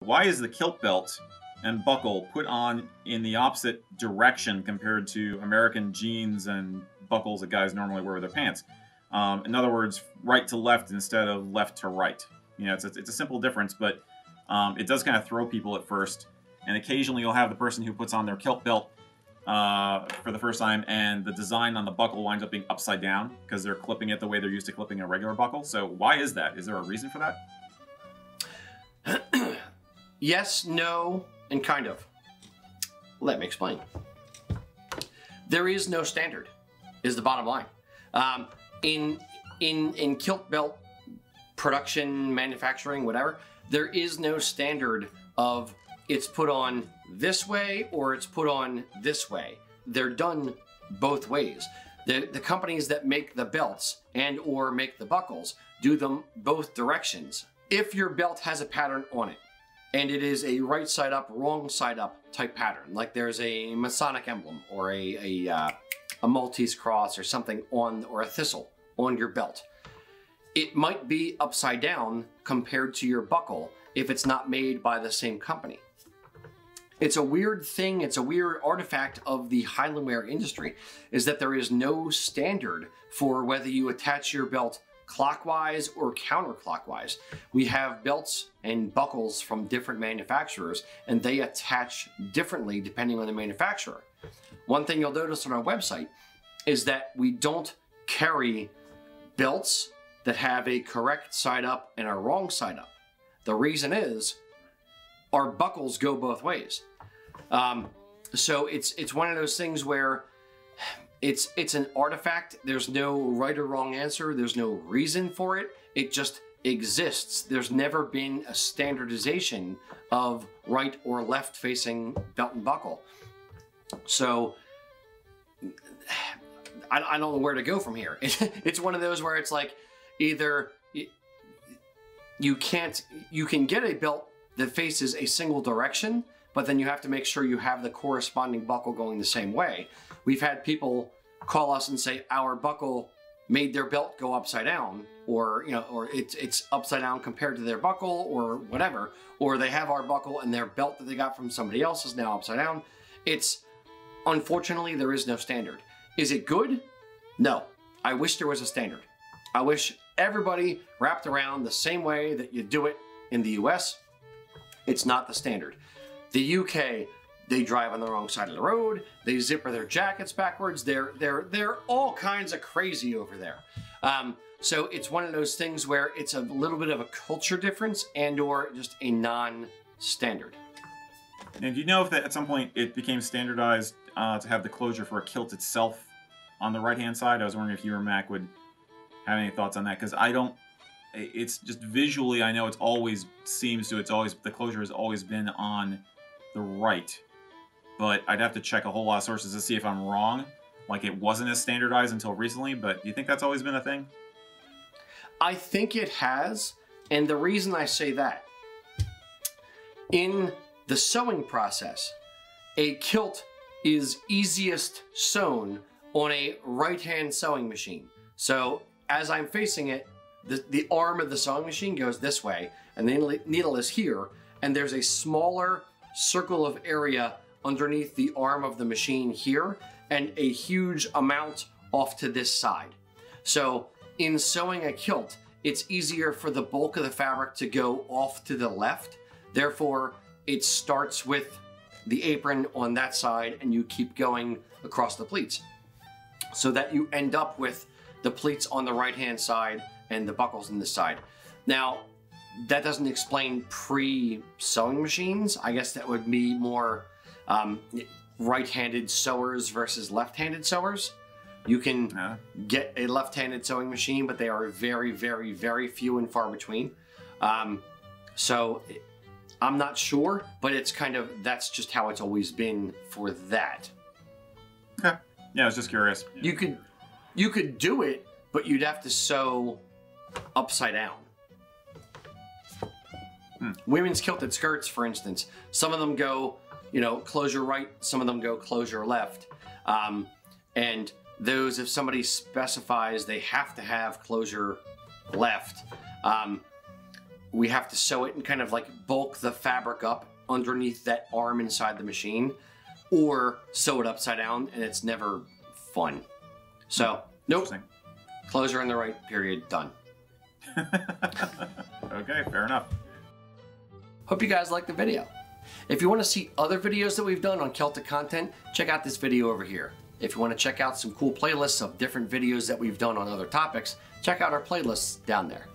Why is the kilt belt and buckle put on in the opposite direction compared to American jeans and buckles that guys normally wear with their pants? In other words, right to left instead of left to right. You know, it's a simple difference, but it does kind of throw people at first. And occasionally you'll have the person who puts on their kilt belt for the first time, and the design on the buckle winds up being upside down because they're clipping it the way they're used to clipping a regular buckle. So why is that? Is there a reason for that? Yes, no, and kind of. Let me explain. There is no standard, is the bottom line. In kilt belt production, manufacturing, whatever, there is no standard of it's put on this way or it's put on this way. They're done both ways. The companies that make the belts and or make the buckles do them both directions. If your belt has a pattern on it, and it is a right side up, wrong side up type pattern, like there's a Masonic emblem or a Maltese cross or something on, or a thistle on your belt, it might be upside down compared to your buckle if it's not made by the same company. It's a weird thing, it's a weird artifact of the Highland wear industry, is that there is no standard for whether you attach your belt clockwise or counterclockwise. We have belts and buckles from different manufacturers, and they attach differently depending on the manufacturer. One thing you'll notice on our website is that we don't carry belts that have a correct side up and a wrong side up. The reason is our buckles go both ways. So it's one of those things where it's an artifact. There's no right or wrong answer. There's no reason for it. It just exists. There's never been a standardization of right or left facing belt and buckle. So I don't know where to go from here. It's one of those where it's like either you can get a belt that faces a single direction, but then you have to make sure you have the corresponding buckle going the same way. We've had people call us and say our buckle made their belt go upside down, or or it's upside down compared to their buckle, or whatever, or they have our buckle and their belt that they got from somebody else is now upside down. Unfortunately, there is no standard. Is it good? No. I wish there was a standard. I wish everybody wrapped around the same way that you do it in the US. It's not the standard. The UK, they drive on the wrong side of the road. They zipper their jackets backwards. They're all kinds of crazy over there. So it's one of those things where it's a little bit of a culture difference and or just a non-standard. And do you know if that at some point it became standardized to have the closure for a kilt itself on the right-hand side? I was wondering if you or Mac would have any thoughts on that, because I don't. It's just visually, I know it's always the closure has always been on the right, but I'd have to check a whole lot of sources to see if I'm wrong. Like, it wasn't as standardized until recently, but do you think that's always been a thing? I think it has, and the reason I say that, in the sewing process, a kilt is easiest sewn on a right-hand sewing machine. So as I'm facing it, the arm of the sewing machine goes this way, and the needle is here, and there's a smaller circle of area underneath the arm of the machine here, and a huge amount off to this side. So in sewing a kilt, it's easier for the bulk of the fabric to go off to the left. Therefore, it starts with the apron on that side, and you keep going across the pleats, so that you end up with the pleats on the right-hand side and the buckles on this side. Now, that doesn't explain pre-sewing machines. I guess that would be more right-handed sewers versus left-handed sewers. You can get a left-handed sewing machine, but they are very, very, very few and far between. So I'm not sure, but it's kind of, that's just how it's always been for that. Okay. Yeah, I was just curious. You could do it, but you'd have to sew upside down. Women's kilted skirts, for instance, some of them go, closure right, some of them go closure left. And those, if somebody specifies they have to have closure left, we have to sew it and kind of like bulk the fabric up underneath that arm inside the machine, or sew it upside down, and it's never fun. So, nope. Clothes are in the right period, done. Okay, fair enough. Hope you guys liked the video. If you want to see other videos that we've done on Celtic content, check out this video over here. If you want to check out some cool playlists of different videos that we've done on other topics, check out our playlists down there.